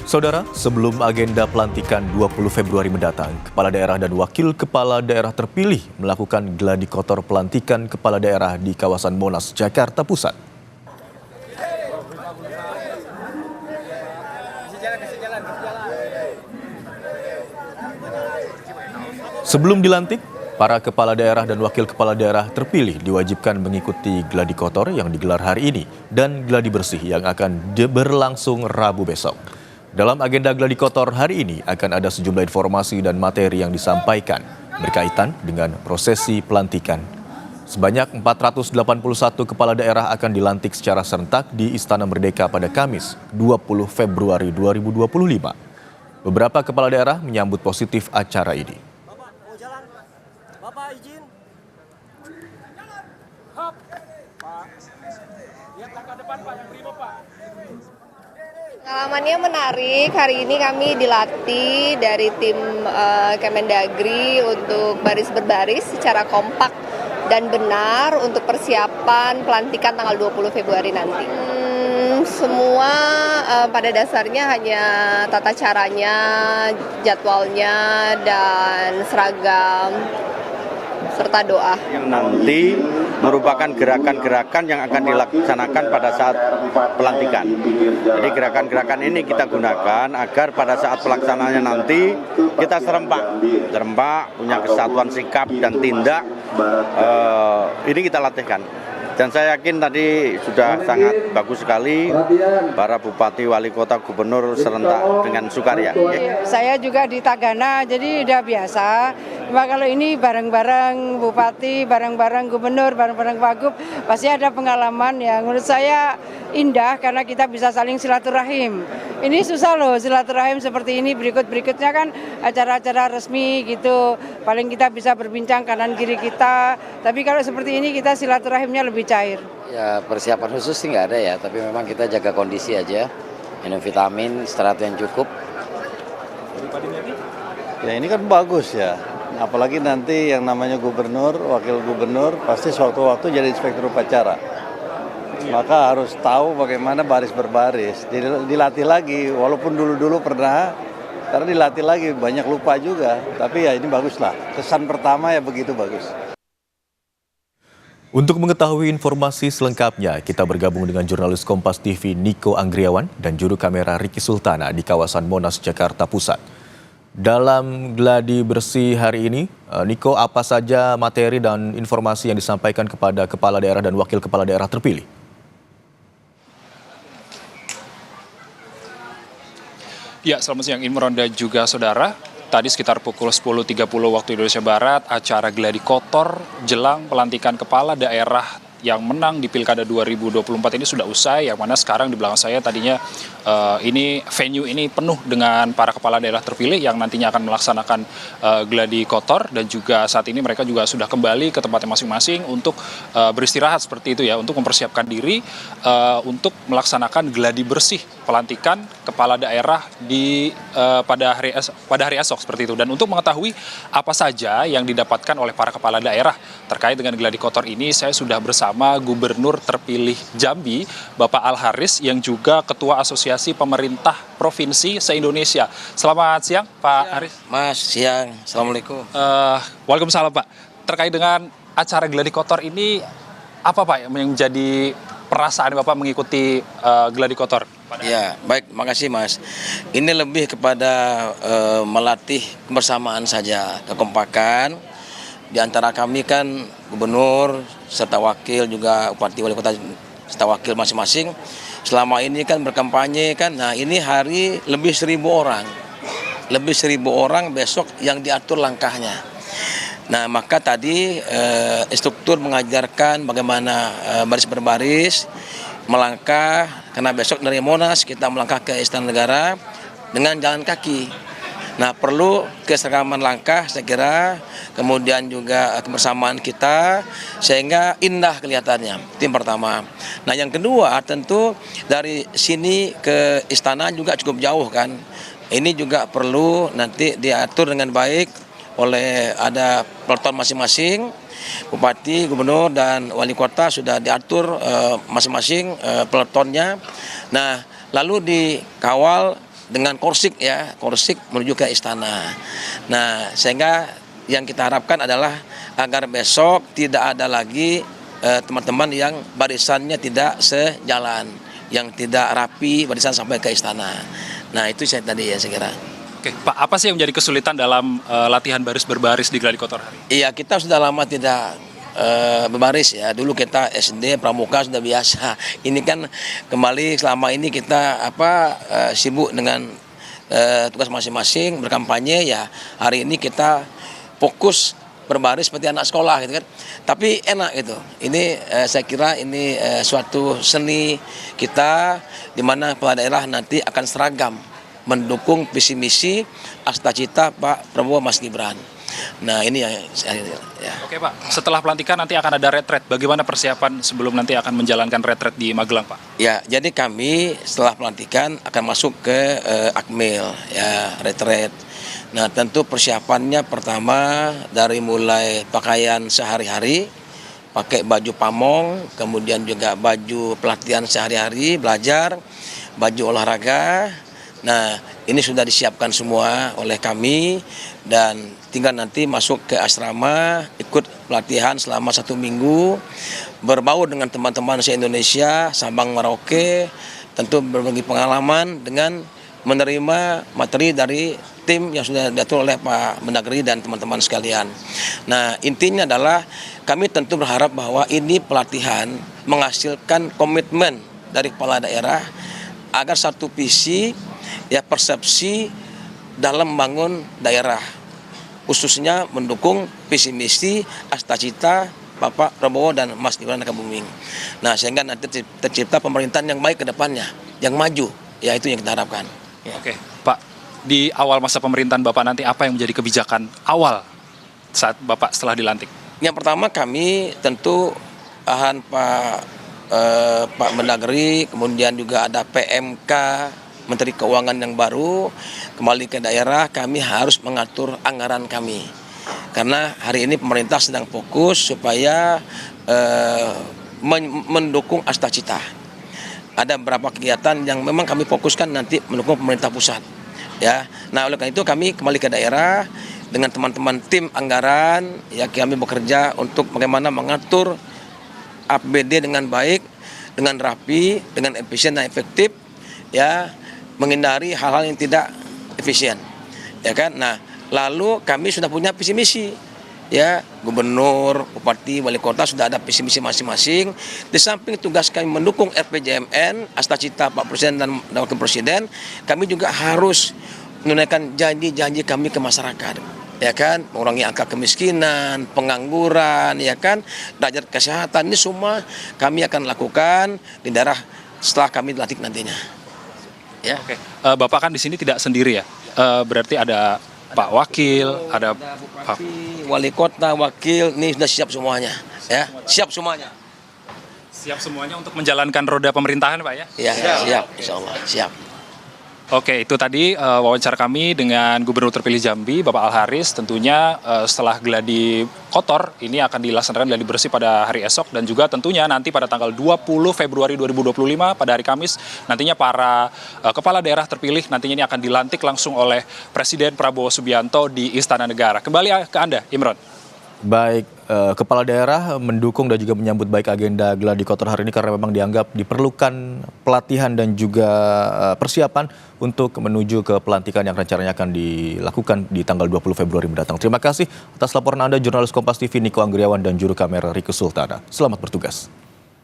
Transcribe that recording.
Saudara, sebelum agenda pelantikan 20 Februari mendatang, Kepala Daerah dan Wakil Kepala Daerah terpilih melakukan gladi kotor pelantikan Kepala Daerah di kawasan Monas, Jakarta Pusat. Sebelum dilantik, para Kepala Daerah dan Wakil Kepala Daerah terpilih diwajibkan mengikuti gladi kotor yang digelar hari ini dan gladi bersih yang akan berlangsung Rabu besok. Dalam agenda gladi kotor hari ini akan ada sejumlah informasi dan materi yang disampaikan berkaitan dengan prosesi pelantikan. Sebanyak 481 kepala daerah akan dilantik secara serentak di Istana Merdeka pada Kamis 20 Februari 2025. Beberapa kepala daerah menyambut positif acara ini. Bapak izin. Hop. Pak. Lihat langkah depan Pak, yang prima Pak. Pengalamannya menarik. Hari ini kami dilatih dari tim Kemendagri untuk baris berbaris secara kompak dan benar untuk persiapan pelantikan tanggal 20 Februari nanti. Semua pada dasarnya hanya tata caranya, jadwalnya, dan seragam, serta doa. Yang nanti merupakan gerakan-gerakan yang akan dilaksanakan pada saat pelantikan. Jadi gerakan-gerakan ini kita gunakan agar pada saat pelaksanaannya nanti kita serempak, punya kesatuan sikap dan tindak. Ini kita latihkan. Dan saya yakin tadi sudah sangat bagus sekali para bupati, wali kota, gubernur serentak dengan sukarya. Saya juga di Tagana, jadi udah biasa. Cuma kalau ini bareng-bareng bupati, bareng-bareng gubernur, bareng-bareng wagub, pasti ada pengalaman yang menurut saya indah karena kita bisa saling silaturahim. Ini susah loh silaturahim seperti ini, berikutnya kan acara-acara resmi gitu. Paling kita bisa berbincang kanan kiri kita, tapi kalau seperti ini kita silaturahimnya lebih cair. Ya persiapan khusus sih nggak ada ya, tapi memang kita jaga kondisi aja, minum vitamin, istirahat yang cukup. Ya ini kan bagus ya, apalagi nanti yang namanya gubernur, wakil gubernur pasti sewaktu-waktu jadi inspektur upacara. Maka harus tahu bagaimana baris berbaris, dilatih lagi, walaupun dulu-dulu pernah, karena dilatih lagi banyak lupa juga, tapi ya ini bagus lah, kesan pertama ya begitu bagus. Untuk mengetahui informasi selengkapnya, kita bergabung dengan jurnalis Kompas TV Niko Anggriawan dan juru kamera Ricky Sultana di kawasan Monas, Jakarta Pusat. Dalam gladi bersih hari ini, Niko, apa saja materi dan informasi yang disampaikan kepada kepala daerah dan wakil kepala daerah terpilih? Ya, selamat siang Imron dan juga saudara. Tadi sekitar pukul 10.30 waktu Indonesia Barat, acara gladi kotor jelang pelantikan kepala daerah yang menang di Pilkada 2024 ini sudah usai, yang mana sekarang di belakang saya tadinya ini venue ini penuh dengan para kepala daerah terpilih yang nantinya akan melaksanakan gladi kotor, dan juga saat ini mereka juga sudah kembali ke tempatnya masing-masing untuk beristirahat seperti itu ya, untuk mempersiapkan diri untuk melaksanakan gladi bersih pelantikan kepala daerah di pada hari esok seperti itu. Dan untuk mengetahui apa saja yang didapatkan oleh para kepala daerah terkait dengan gladi kotor ini, saya sudah bersama Gubernur terpilih Jambi, Bapak Al Haris, yang juga Ketua Asosiasi Pemerintah Provinsi se-Indonesia. Selamat siang, Pak Haris. Mas, siang. Assalamualaikum. Waalaikumsalam, Pak. Terkait dengan acara gladi kotor ini, apa Pak yang menjadi perasaan Bapak mengikuti gladi kotor? Ya, baik, makasih Mas. Ini lebih kepada melatih kebersamaan saja, kekompakan. Di antara kami kan gubernur serta wakil, juga bupati, wali kota serta wakil masing-masing. Selama ini kan berkampanye kan, nah ini hari lebih 1.000 orang. Lebih 1.000 orang besok yang diatur langkahnya. Nah maka tadi instruktur mengajarkan bagaimana baris berbaris, melangkah, karena besok dari Monas kita melangkah ke Istana Negara dengan jalan kaki. Nah perlu keseragaman langkah saya kira, kemudian juga kebersamaan kita sehingga indah kelihatannya, itu yang pertama. Nah yang kedua tentu dari sini ke istana juga cukup jauh kan, ini juga perlu nanti diatur dengan baik oleh ada peleton masing-masing, bupati, gubernur dan wali kota sudah diatur masing-masing peletonnya. Nah lalu dikawal dengan korsik ya, korsik menuju ke istana. Nah, sehingga yang kita harapkan adalah agar besok tidak ada lagi teman-teman yang barisannya tidak sejalan, yang tidak rapi barisan sampai ke istana. Nah, itu saya tadi ya saya kira. Oke, Pak, apa sih yang menjadi kesulitan dalam latihan baris berbaris di Gladi Kotor hari ini? Iya, kita sudah lama tidak berbaris ya. Dulu kita SD pramuka sudah biasa. Ini kan kembali selama ini kita sibuk dengan tugas masing-masing berkampanye ya. Hari ini kita fokus berbaris seperti anak sekolah gitu kan. Tapi enak gitu. Ini saya kira ini suatu seni kita di mana kepala daerah nanti akan seragam mendukung visi misi cita Pak Prabowo Mas Gibran. Nah, ini yang ya. Oke, Pak. Setelah pelantikan nanti akan ada retret. Bagaimana persiapan sebelum nanti akan menjalankan retret di Magelang, Pak? Ya, jadi kami setelah pelantikan akan masuk ke Akmil ya, retret. Nah, tentu persiapannya pertama dari mulai pakaian sehari-hari, pakai baju pamong, kemudian juga baju pelatihan sehari-hari, belajar, baju olahraga. Nah, ini sudah disiapkan semua oleh kami dan tinggal nanti masuk ke asrama, ikut pelatihan selama 1 minggu, berbaur dengan teman-teman se-Indonesia, Sabang Merauke, tentu berbagi pengalaman dengan menerima materi dari tim yang sudah diatur oleh Pak Mendagri dan teman-teman sekalian. Nah, intinya adalah kami tentu berharap bahwa ini pelatihan menghasilkan komitmen dari kepala daerah agar satu visi ya persepsi dalam membangun daerah, khususnya mendukung visi misi cita Bapak Prabowo dan Mas Gibran Rakabuming. Nah, sehingga nanti tercipta pemerintahan yang baik ke depannya, yang maju, ya itu yang kita harapkan. Ya. Oke, Pak, di awal masa pemerintahan Bapak nanti apa yang menjadi kebijakan awal saat Bapak setelah dilantik? Yang pertama kami tentu arahan Pak Mendagri, kemudian juga ada PMK, Menteri Keuangan yang baru, kembali ke daerah kami harus mengatur anggaran kami. Karena hari ini pemerintah sedang fokus supaya mendukung cita. Ada beberapa kegiatan yang memang kami fokuskan nanti mendukung pemerintah pusat. Ya, nah oleh karena itu kami kembali ke daerah dengan teman-teman tim anggaran. Ya, kami bekerja untuk bagaimana mengatur APBD dengan baik, dengan rapi, dengan efisien dan efektif. Ya, menghindari hal-hal yang tidak efisien. Ya kan? Nah, lalu kami sudah punya visi misi. Ya, gubernur, bupati, wali kota sudah ada visi misi masing-masing. Di samping tugas kami mendukung RPJMN, cita Pak Presiden dan Wakil Presiden, kami juga harus menunaikan janji-janji kami ke masyarakat. Ya kan, mengurangi angka kemiskinan, pengangguran, ya kan, derajat kesehatan, ini semua kami akan lakukan di daerah setelah kami dilantik nantinya. Ya. Oke, Bapak kan di sini tidak sendiri ya, berarti ada Pak Wakil, ada Pak Wali Kota, Wakil, ini sudah siap semuanya, ya, siap semuanya. Siap semuanya untuk menjalankan roda pemerintahan, Pak ya? Ya, siap, insya Allah, siap. Oke, itu tadi wawancara kami dengan Gubernur terpilih Jambi, Bapak Al Haris. Tentunya setelah Gladi Kotor ini akan dilaksanakan gladi bersih pada hari esok dan juga tentunya nanti pada tanggal 20 Februari 2025 pada hari Kamis nantinya para kepala daerah terpilih nantinya ini akan dilantik langsung oleh Presiden Prabowo Subianto di Istana Negara. Kembali ke Anda, Imron. Baik, kepala daerah mendukung dan juga menyambut baik agenda Gladi Kotor hari ini karena memang dianggap diperlukan pelatihan dan juga persiapan untuk menuju ke pelantikan yang rencananya akan dilakukan di tanggal 20 Februari mendatang. Terima kasih atas laporan Anda, jurnalis Kompas TV Niko Anggriawan dan juru kamera Riku Sultana. Selamat bertugas.